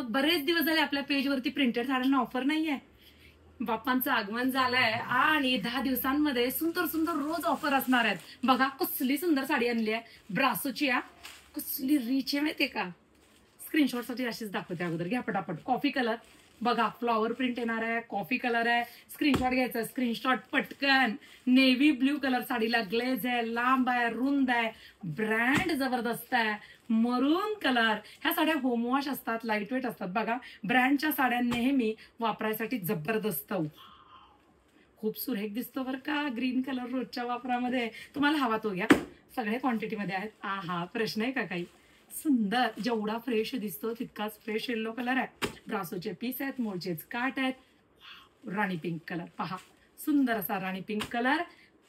मग बरेच दिवस झाले आपल्या पेजवरती प्रिंटेड साड्यांना ऑफर नाहीये. बाप्पांचं आगमन झालंय आणि 10 दिवसांमध्ये सुंदर सुंदर रोज ऑफर असणार आहेत. बघा कसली सुंदर साडी आणली आहे ब्रासोची. कसली रिच आहे माहितीये का. स्क्रीनशॉट साठी अशीच दाखवते अगोदर. घ्या पटापट. कॉफी कलर बघा, फ्लॉवर प्रिंट येणार आहे, कॉफी कलर आहे. स्क्रीनशॉट घ्यायचा, स्क्रीनशॉट पटकन. नेव्ही ब्ल्यू कलर साडीला ग्लेज आहे, लांब आहे, रुंद आहे, ब्रँड जबरदस्त आहे. मरून कलर. ह्या साड्या होमवॉश असतात, लाईट वेट असतात. बघा ब्रँडच्या साड्या नेहमी वापरायसाठी जबरदस्त. खूप सुरेख दिसतो बरं का. ग्रीन कलर रोजच्या वापरामध्ये. तुम्हाला हवा तो घ्या, सगळे क्वांटिटीमध्ये आहेत. हा प्रश्न आहे का काही. सुंदर. जेवढा फ्रेश दिसतो तितकाच फ्रेश येल्लो कलर आहे. ब्रासोचे पीस आहेत, मोळचेच काट आहेत. राणी पिंक कलर पहा, सुंदर असा राणी पिंक कलर.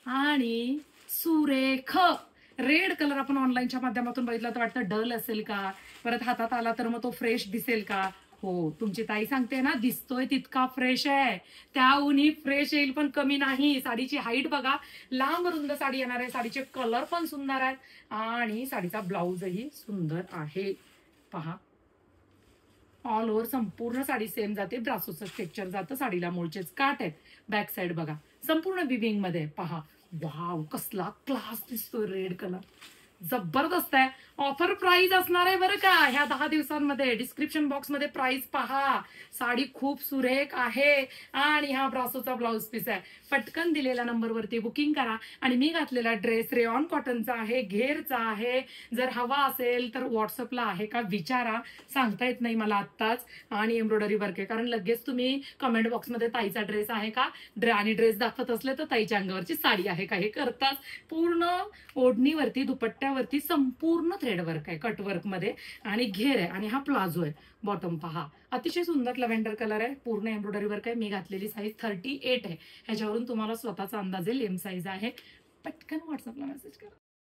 आणि सुरेख रेड कलर. आपण ऑनलाईनच्या माध्यमातून बघितलं तर वाटतं डल असेल का, परत हातात आला तर मग तो फ्रेश दिसेल का. हो, तुमची ताई सांगते ना, दिसतोय तितका फ्रेश आहे. त्याहूनही फ्रेश येईल पण कमी नाही. साडीची हाईट बघा, लांब रुंद साडी येणार आहे. साडीचे कलर पण सुंदर आहेत आणि साडीचा ब्लाउजही सुंदर आहे. पहा, ऑल ओव्हर संपूर्ण साडी सेम जाते. ब्रासोचं टेक्स्चर जातं. साडीला मोळचेच काट आहेत. बॅक साइड बघा संपूर्ण विविंग मध्ये. पहा, वाव कसला क्लास दिसतोय. रेड कलर जबरदस्त आहे. ऑफर प्राइस असणार आहे बरं का ह्या 10 दिवसांमध्ये. डिस्क्रिप्शन बॉक्स मध्ये प्राइस पहा. साडी खूप सुरेख आहे आणि हा ब्रासोचा ब्लाउज पीस आहे. पटकन दिलेल्या नंबरवरती बुकिंग करा. आणि मी घातलेला ड्रेस रेऑन कॉटनचा आहे, घेरचा आहे. जर हवा असेल तर व्हॉट्सअपला आहे का विचारा. सांगता येत नाही मला आत्ताच. आणि एम्ब्रॉयडरी वर्क आहे, कारण लगेच तुम्ही कमेंट बॉक्समध्ये ताईचा ड्रेस आहे का आणि ड्रेस दाखवत असले तर ताईच्या अंगावरची साडी आहे का हे करताच. पूर्ण ओढणीवरती दुपट्ट्यावरती संपूर्ण थ्रेड वर्क आहे, कट वर्क मध्ये. आणि घेर आहे आणि हा प्लाझो आहे. बॉटम पहा, अतिशय सुंदर लव्हेंडर कलर आहे. पूर्ण एम्ब्रॉयडरी वर्क आहे. मी घातलेली साईज 38 आहे. ह्याच्यावरून तुम्हाला स्वतःचा अंदाज येईल. एम साईज आहे. पटकन व्हॉट्सअपला मेसेज करा.